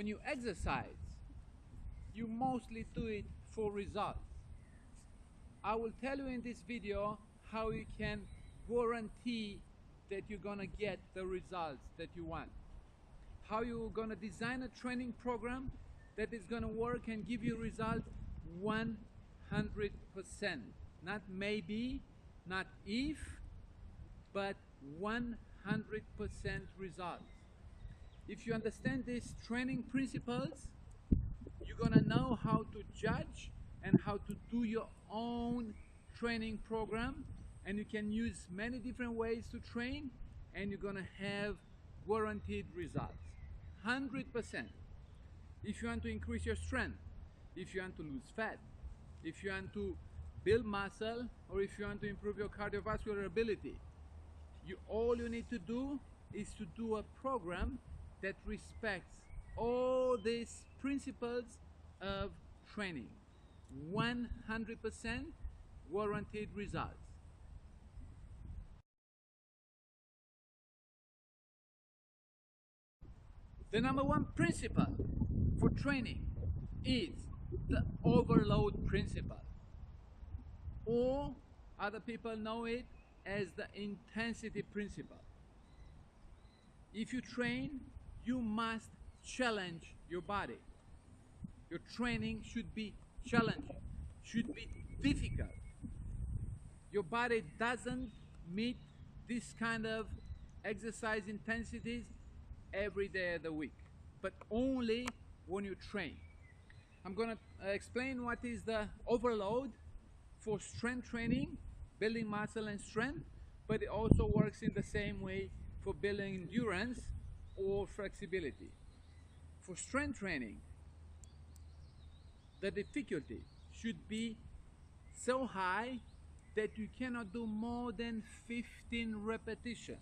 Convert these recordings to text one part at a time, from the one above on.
when you exercise, you mostly do it for results. I will tell you in this video how you can guarantee that you're gonna get the results that you want. How you're gonna design a training program that is gonna work and give you results 100%. Not maybe, not if, but 100% results. If you understand these training principles, you're gonna know how to judge and how to do your own training program, and you can use many different ways to train, and you're gonna have guaranteed results. 100%. If you want to increase your strength, if you want to lose fat, if you want to build muscle, or if you want to improve your cardiovascular ability, all you need to do is to do a program that respects all these principles of training. 100% guaranteed results. The number one principle for training is the overload principle, or other people know it as the intensity principle. If you train, you must challenge your body. Your training should be challenging, should be difficult. Your body doesn't meet this kind of exercise intensities every day of the week, but only when you train. I'm gonna explain what is the overload for strength training, building muscle and strength, but it also works in the same way for building endurance or flexibility. For strength training, the difficulty should be so high that you cannot do more than 15 repetitions.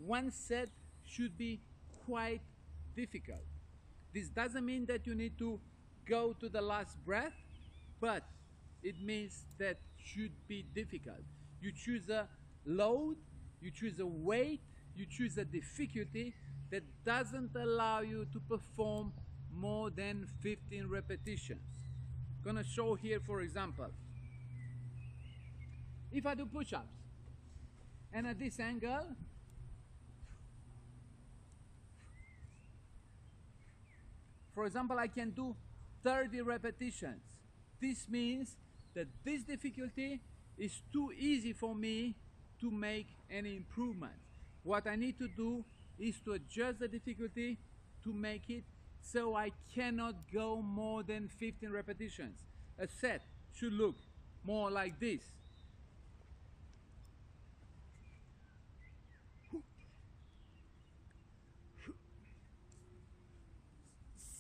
One set should be quite difficult. This doesn't mean that you need to go to the last breath, but it means that should be difficult. You choose a load, you choose a weight, you choose a difficulty that doesn't allow you to perform more than 15 repetitions. I'm gonna show here, for example, if I do push-ups and at this angle, for example, I can do 30 repetitions. This means that this difficulty is too easy for me to make any improvement. What I need to do is to adjust the difficulty to make it so I cannot go more than 15 repetitions. A set should look more like this.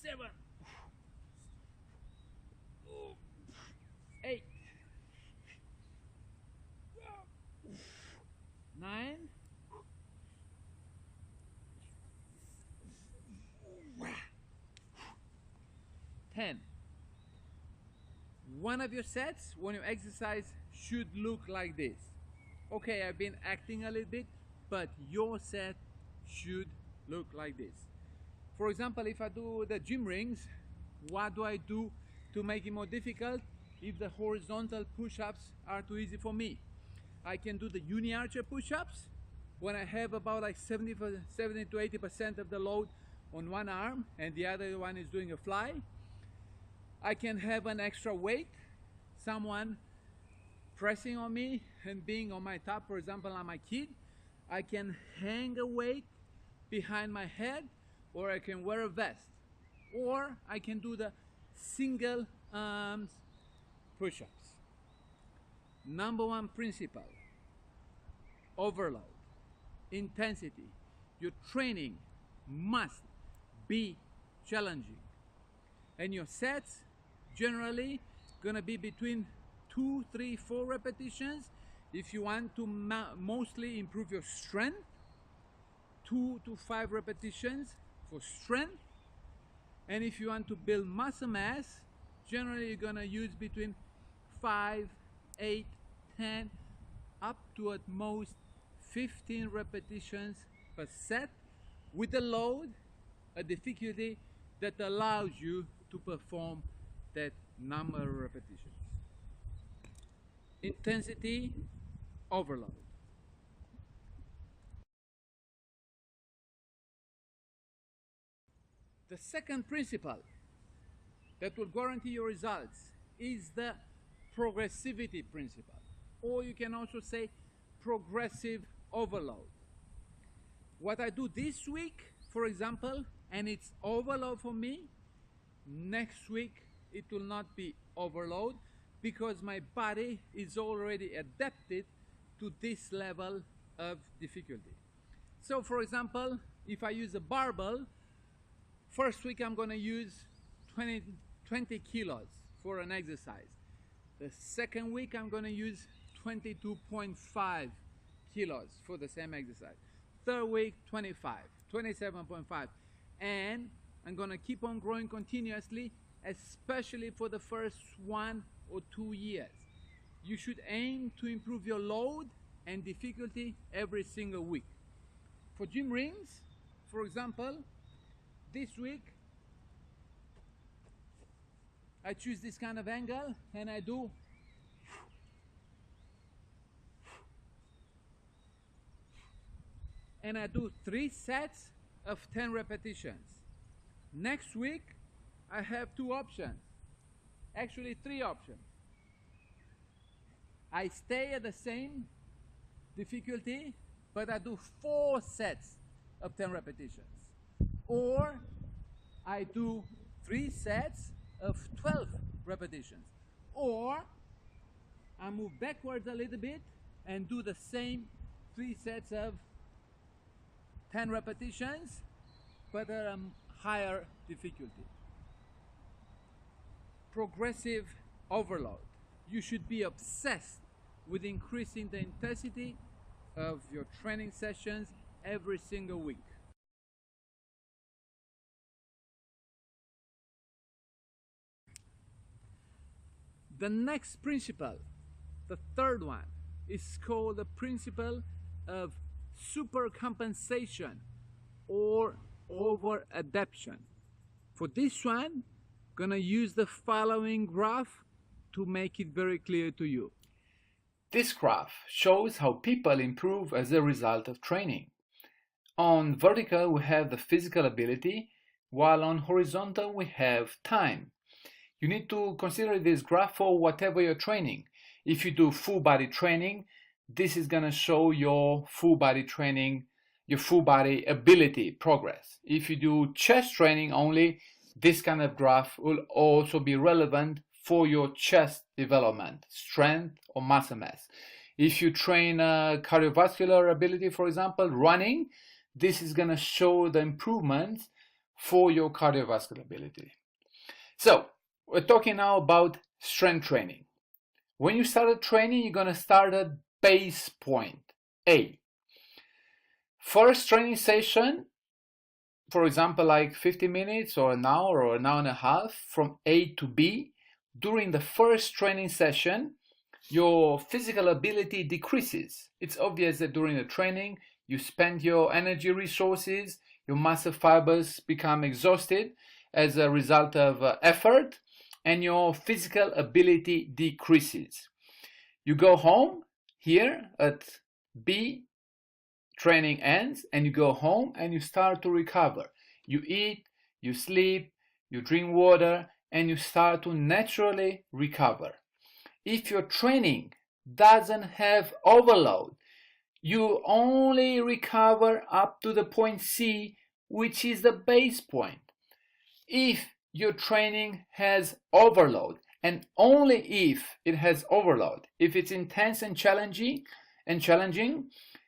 7, 8, 9, 10. One of your sets when you exercise should look like this. Okay, I've been acting a little bit, but your set should look like this. For example, if I do the gym rings, what do I do to make it more difficult if the horizontal push-ups are too easy for me? I can do the uni-archer push-ups when I have about like 70 to 80% of the load on one arm and the other one is doing a fly. I can have an extra weight, someone pressing on me and being on my top. For example, I'm my kid. I can hang a weight behind my head, or I can wear a vest, or I can do the single arms push-ups. Number one principle, overload, intensity. Your training must be challenging, and your sets generally gonna be between 2, 3, 4 repetitions. If you want to mostly improve your strength, 2 to 5 repetitions for strength. And if you want to build muscle mass, generally you're gonna use between 5, 8, 10, up to at most 15 repetitions per set with the load a difficulty that allows you to perform that number of repetitions. Intensity overload. The second principle that will guarantee your results is the progressivity principle, or you can also say progressive overload. What I do this week, for example, and it's overload for me, next week it will not be overload because my body is already adapted to this level of difficulty. So for example, if I use a barbell, first week I'm going to use 20 kilos for an exercise. The second week I'm going to use 22.5 kilos for the same exercise. Third week 25, 27.5, and I'm going to keep on growing continuously, especially for the first 1 or 2 years. You should aim to improve your load and difficulty every single week. For gym rings, for example, this week I choose this kind of angle and I do and I do 3 sets of 10 repetitions. Next week I have 2 options, actually 3 options. I stay at the same difficulty, but I do 4 sets of 10 repetitions. Or I do 3 sets of 12 repetitions. Or I move backwards a little bit and do the same 3 sets of 10 repetitions, but at a higher difficulty. Progressive overload. You should be obsessed with increasing the intensity of your training sessions every single week. The next principle, the third one, is called the principle of supercompensation or over-adaptation. For this one, I'm gonna use the following graph to make it very clear to you. This graph shows how people improve as a result of training. On vertical, we have the physical ability, while on horizontal, we have time. You need to consider this graph for whatever you're training. If you do full body training, this is going to show your full body training, your full body ability progress. If you do chest training only, this kind of graph will also be relevant for your chest development, strength or muscle mass. If you train cardiovascular ability, for example, running, this is going to show the improvements for your cardiovascular ability. So, we're talking now about strength training. When you start training, you're going to start at base point, A. First training session, for example, like 50 minutes or an hour and a half from A to B. During the first training session, your physical ability decreases. It's obvious that during the training, you spend your energy resources, your muscle fibers become exhausted as a result of effort, and your physical ability decreases. You go home here at B, training ends, and you go home and you start to recover. You eat, you sleep, you drink water, and you start to naturally recover. If your training doesn't have overload, you only recover up to the point C, which is the base point. If your training has overload, and only if it has overload, if it's intense and challenging,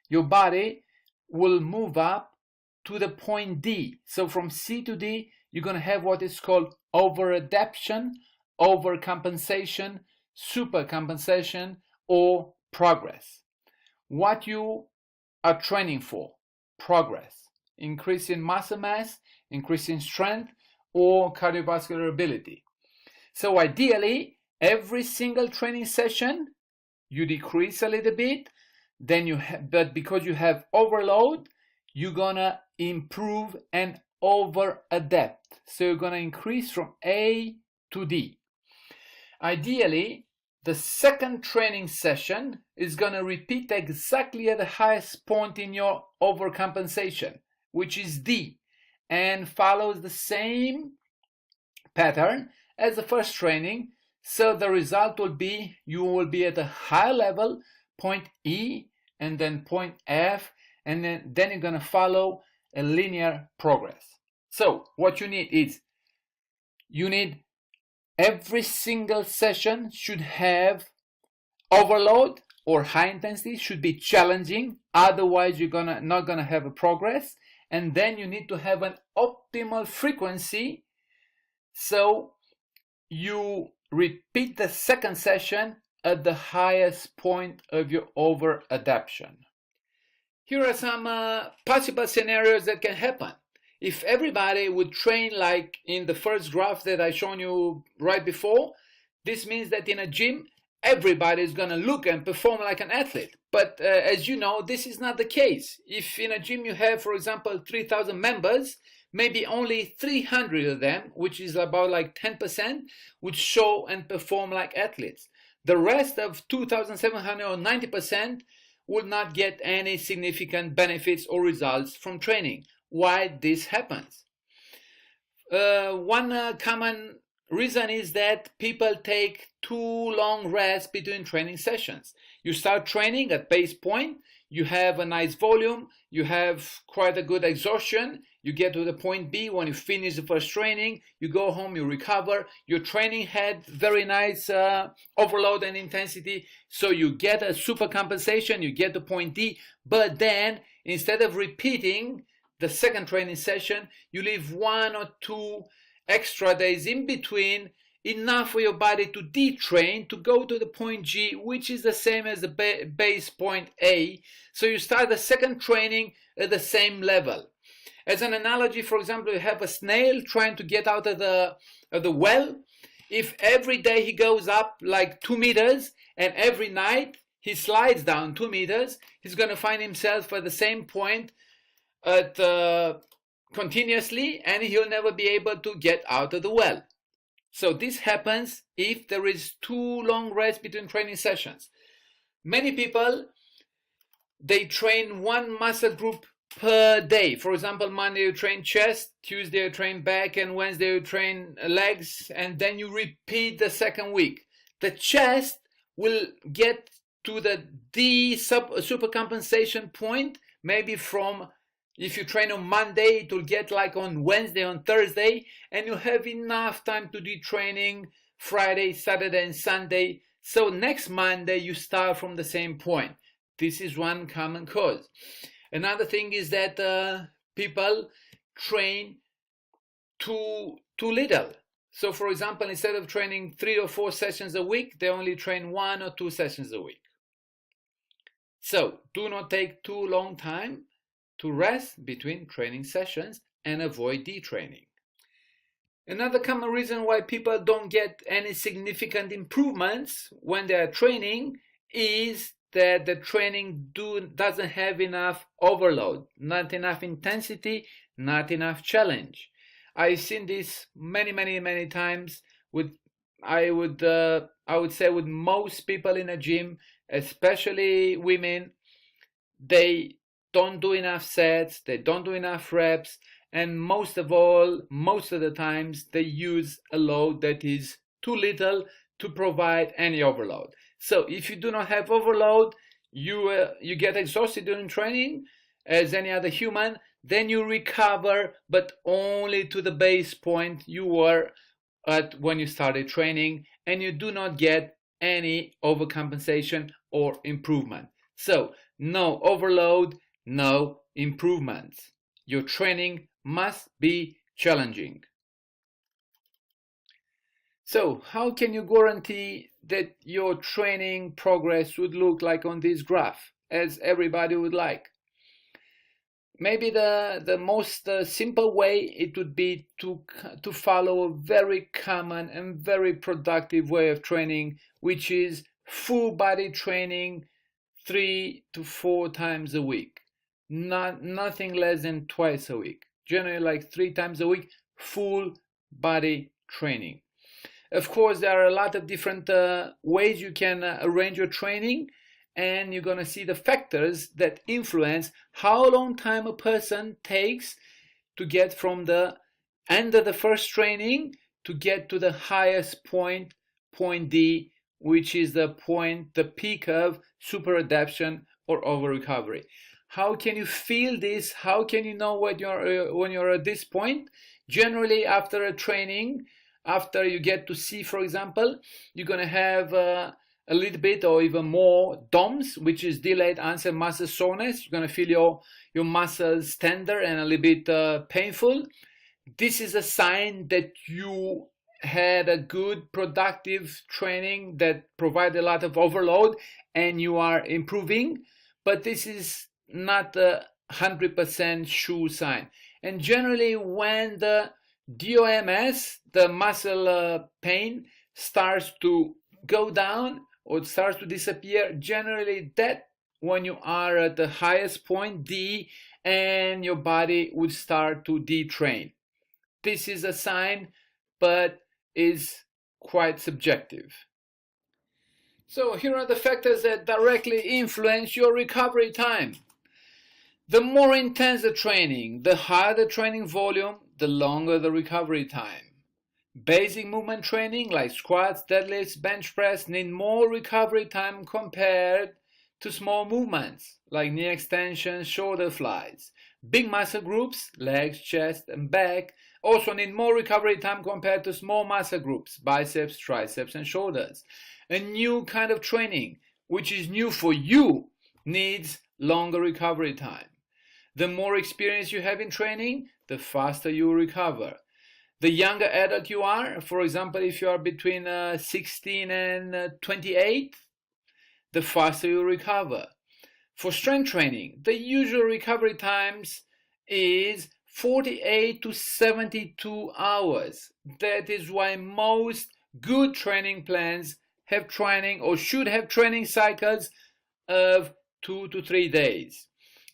your body will move up to the point D. So from C to D, you're going to have what is called over-adaptation, overcompensation, supercompensation, or progress. What you are training for? Progress. Increasing muscle mass, increasing strength, or cardiovascular ability. So ideally, every single training session, you decrease a little bit, then but because you have overload, you're gonna improve and over adapt. So you're going to increase from A to D. Ideally, the second training session is going to repeat exactly at the highest point in your overcompensation, which is D, and follows the same pattern as the first training. So the result will be you will be at a higher level, point E, and then point F, and then you're going to follow a linear progress. So what you need is every single session should have overload or high intensity, should be challenging, otherwise you're not gonna have a progress. And then you need to have an optimal frequency, so you repeat the second session at the highest point of your over adaptation. Here are some possible scenarios that can happen. If everybody would train like in the first graph that I shown you right before, this means that in a gym, everybody is going to look and perform like an athlete. But as you know, this is not the case. If in a gym you have, for example, 3,000 members, maybe only 300 of them, which is about like 10%, would show and perform like athletes. The rest of 2,700 or 90% would not get any significant benefits or results from training. Why this happens? One common reason is that people take too long rests between training sessions. You start training at base point, you have a nice volume, you have quite a good exhaustion, you get to the point B. When you finish the first training, you go home, you recover, your training had very nice overload and intensity, so you get a super compensation, you get to point D, but then instead of repeating the second training session, you leave 1 or 2 extra days in between, enough for your body to detrain to go to the point G, which is the same as the base point A. So you start the second training at the same level. As an analogy, for example, you have a snail trying to get out of the well. If every day he goes up like 2 meters and every night he slides down 2 meters, he's going to find himself at the same point continuously, and he'll never be able to get out of the well. So this happens if there is too long rest between training sessions. Many people, they train one muscle group per day. For example, Monday you train chest, Tuesday you train back, and Wednesday you train legs, and then you repeat the second week. The chest will get to the D supercompensation point, maybe from, if you train on Monday, it will get like on Wednesday, on Thursday, and you have enough time to do training Friday, Saturday, and Sunday. So next Monday, you start from the same point. This is one common cause. Another thing is that people train too little. So for example, instead of training 3 or 4 sessions a week, they only train 1 or 2 sessions a week. So do not take too long time to rest between training sessions and avoid detraining. Another common reason why people don't get any significant improvements when they are training is that the training doesn't have enough overload, not enough intensity, not enough challenge. I've seen this many times with, I would say, with most people in a gym, especially women. They don't do enough sets, they don't do enough reps, and most of the times they use a load that is too little to provide any overload. So if you do not have overload, you get exhausted during training as any other human, then you recover, but only to the base point you were at when you started training, and you do not get any overcompensation or improvement. So no overload, no improvements. Your training must be challenging. So how can you guarantee that your training progress would look like on this graph, as everybody would like? Maybe the most simple way, it would be to follow a very common and very productive way of training, which is full body training 3 to 4 times a week. Nothing less than twice a week. generally like 3 times a week, full body training. Of course, there are a lot of different ways you can arrange your training, and you're going to see the factors that influence how long time a person takes to get from the end of the first training to get to the highest point, point D, which is the point, the peak of super adaptation or over recovery. How can you feel this? How can you know when you're at this point? Generally, after a training, after you get to C, for example, you're going to have a little bit or even more DOMS, which is delayed onset muscle soreness. You're going to feel your muscles tender and a little bit painful. This is a sign that you had a good productive training that provided a lot of overload and you are improving, but this is not a 100% sure sign. And generally when the DOMS, the muscle pain, starts to go down or starts to disappear, generally that when you are at the highest point, D, and your body would start to detrain. This is a sign, but is quite subjective. So here are the factors that directly influence your recovery time. The more intense the training, the higher the training volume, the longer the recovery time. Basic movement training like squats, deadlifts, bench press need more recovery time compared to small movements like knee extensions, shoulder flies. Big muscle groups, legs, chest, and back, also need more recovery time compared to small muscle groups, biceps, triceps, and shoulders. A new kind of training, which is new for you, needs longer recovery time. The more experience you have in training, the faster you recover. The younger adult you are, for example, if you are between 16 and 28, the faster you recover. For strength training, the usual recovery times is 48 to 72 hours. That is why most good training plans have training or should have training cycles of 2 to 3 days.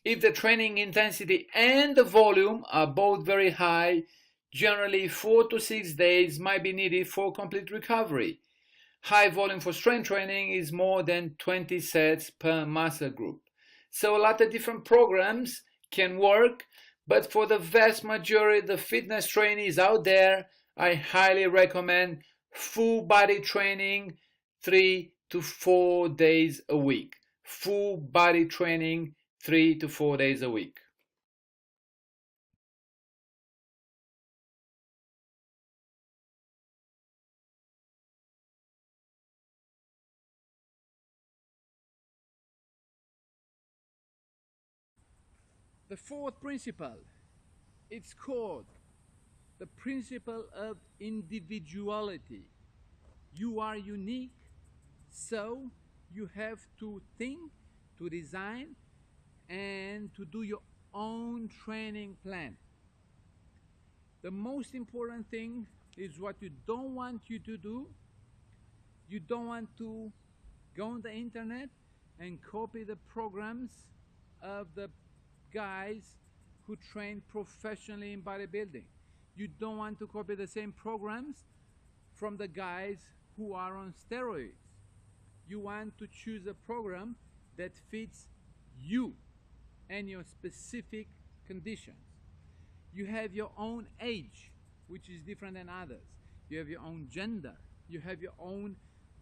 If the training intensity and the volume are both very high, generally 4 to 6 days might be needed for complete recovery. High volume for strength training is more than 20 sets per muscle group. So a lot of different programs can work, but for the vast majority of the fitness trainees out there, I highly recommend full body training 3 to 4 days a week. Full body training 3 to 4 days a week. The fourth principle, it's called the principle of individuality. You are unique, so you have to think, to design, and to do your own training plan. The most important thing is what you don't want you to do. You don't want to go on the internet and copy the programs of the guys who train professionally in bodybuilding. You don't want to copy the same programs from the guys who are on steroids. You want to choose a program that fits you and your specific conditions. You have your own age, which is different than others. You have your own gender. You have your own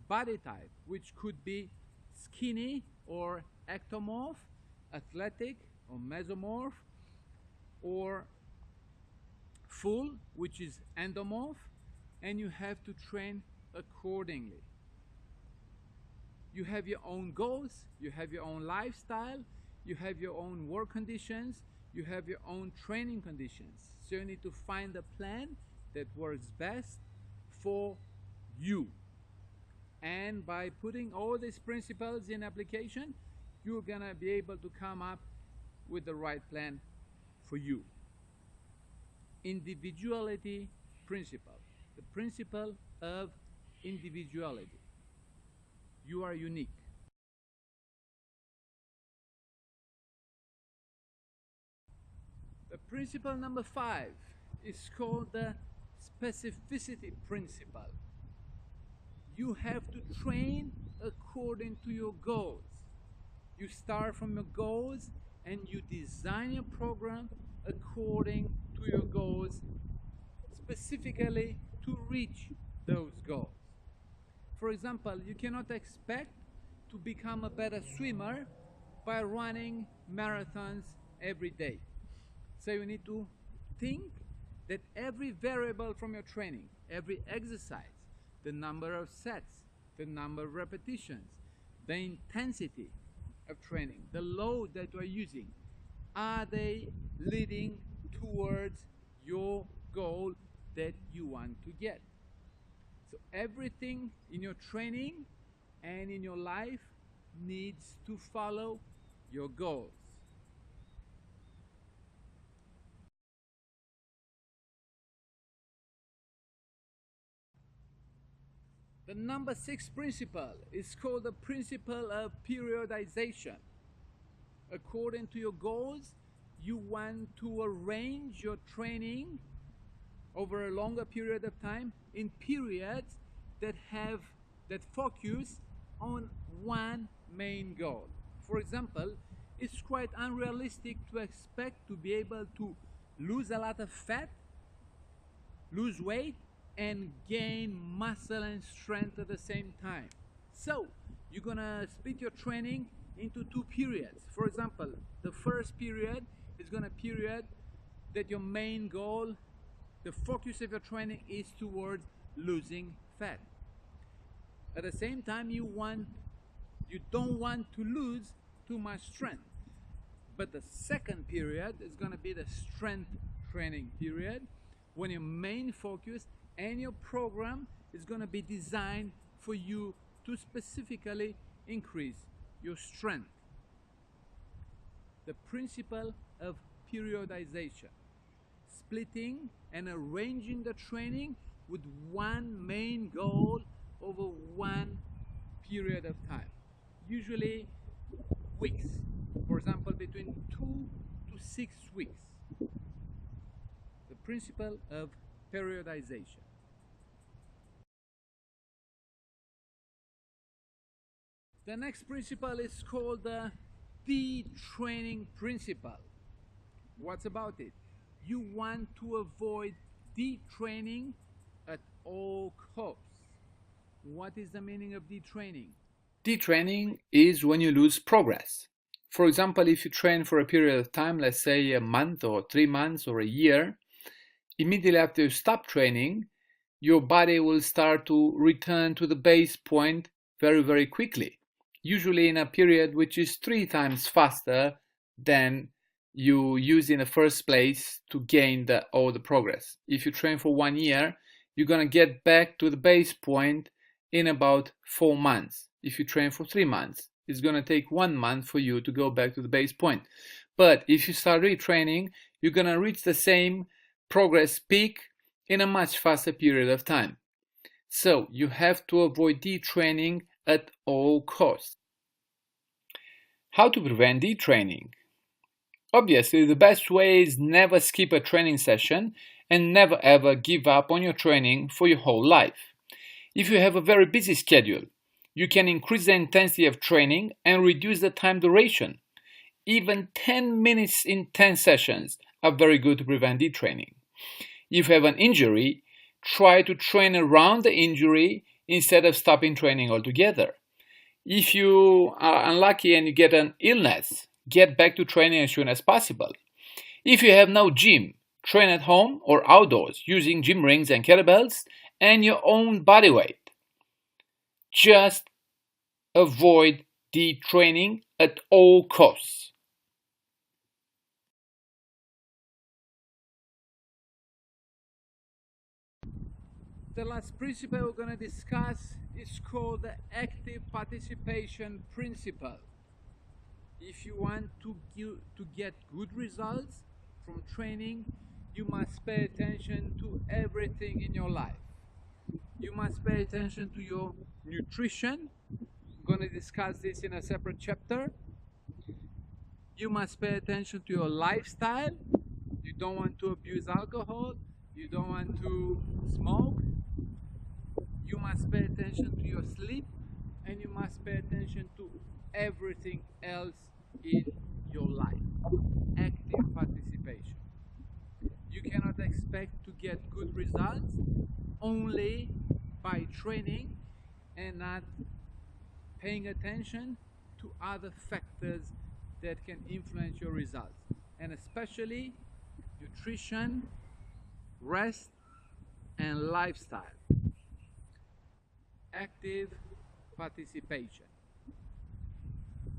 body type, which could be skinny or ectomorph, athletic or mesomorph, or full, which is endomorph, and you have to train accordingly. You have your own goals, you have your own lifestyle, you have your own work conditions, you have your own training conditions. So you need to find a plan that works best for you. And by putting all these principles in application, you're gonna be able to come up with the right plan for you. Individuality principle, the principle of individuality. You are unique. The principle number 5 is called the specificity principle. You have to train according to your goals. You start from your goals and you design your program according to your goals, specifically to reach those goals. For example, you cannot expect to become a better swimmer by running marathons every day. So you need to think that every variable from your training, every exercise, the number of sets, the number of repetitions, the intensity of training, the load that you are using, are they leading towards your goal that you want to get? So everything in your training and in your life needs to follow your goals. The number 6 principle is called the principle of periodization. According to your goals, you want to arrange your training over a longer period of time in periods that focus on one main goal. For example, it's quite unrealistic to expect to be able to lose a lot of fat, lose weight, and gain muscle and strength at the same time. So you're gonna split your training into 2 periods. For example, the first period is gonna period that your main goal, the focus of your training is towards losing fat. At the same time, you don't want to lose too much strength. But the second period is gonna be the strength training period, when your main focus and your program is going to be designed for you to specifically increase your strength. The principle of periodization, splitting and arranging the training with one main goal over one period of time, usually weeks. For example, between 2 to 6 weeks. The principle of periodization. The next principle is called the detraining principle. What's about it? You want to avoid detraining at all costs. What is the meaning of detraining? Detraining is when you lose progress. For example, if you train for a period of time, let's say a month or 3 months or a year, immediately after you stop training, your body will start to return to the base point very, very quickly, usually in a period which is 3 times faster than you used in the first place to gain all the progress. If you train for 1 year, you're going to get back to the base point in about 4 months. If you train for 3 months, it's going to take 1 month for you to go back to the base point. But if you start retraining, you're going to reach the same progress peak in a much faster period of time. So you have to avoid detraining at all costs. How to prevent detraining? Obviously, the best way is never skip a training session and never ever give up on your training for your whole life. If you have a very busy schedule, you can increase the intensity of training and reduce the time duration. Even 10 minutes in 10 sessions are very good to prevent detraining. If you have an injury, try to train around the injury instead of stopping training altogether. If you are unlucky and you get an illness, get back to training as soon as possible. If you have no gym, train at home or outdoors using gym rings and kettlebells and your own body weight. Just avoid detraining at all costs. The last principle we're going to discuss is called the active participation principle. If you want to get good results from training, you must pay attention to everything in your life. You must pay attention to your nutrition. I'm going to discuss this in a separate chapter. You must pay attention to your lifestyle, don't want to abuse alcohol, you don't want to smoke, you must pay attention to your sleep, and you must pay attention to everything else in your life. Active participation. You cannot expect to get good results only by training and not paying attention to other factors that can influence your results, and especially nutrition, rest, and lifestyle. Active participation.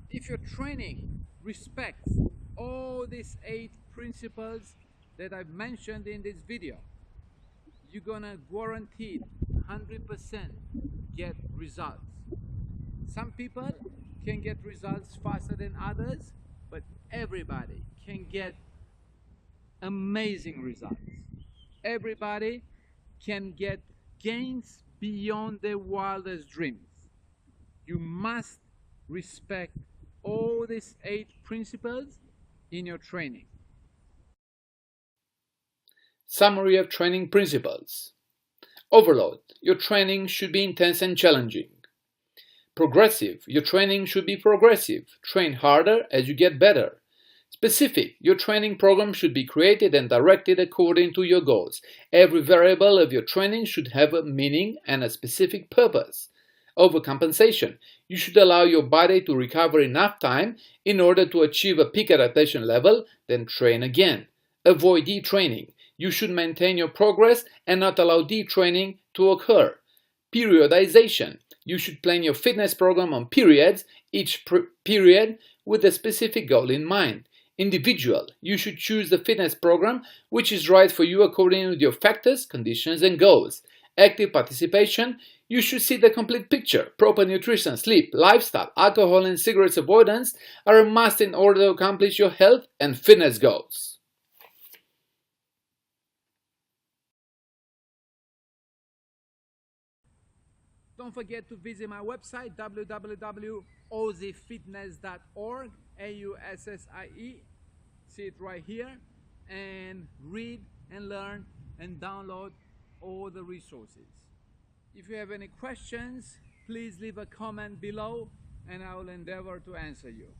If your training respects all these 8 principles that I've mentioned in this video, you're gonna guaranteed 100% get results. Some people can get results faster than others, but everybody can get amazing results. Everybody can get gains beyond their wildest dreams. You must respect all these 8 principles in your training. Summary of training principles. Overload. Your training should be intense and challenging. Progressive. Your training should be progressive. Train harder as you get better. Specific. Your training program should be created and directed according to your goals. Every variable of your training should have a meaning and a specific purpose. Overcompensation. You should allow your body to recover enough time in order to achieve a peak adaptation level, then train again. Avoid detraining. You should maintain your progress and not allow detraining to occur. Periodization. You should plan your fitness program on periods, each period with a specific goal in mind. Individual. You should choose the fitness program which is right for you according to your factors, conditions, and goals. Active participation. You should see the complete picture. Proper nutrition, sleep, lifestyle, alcohol, and cigarettes avoidance are a must in order to accomplish your health and fitness goals. Don't forget to visit my website www.aussiefitness.org, AUSSIE, see it right here, and read and learn and download all the resources. If you have any questions, please leave a comment below and I will endeavor to answer you.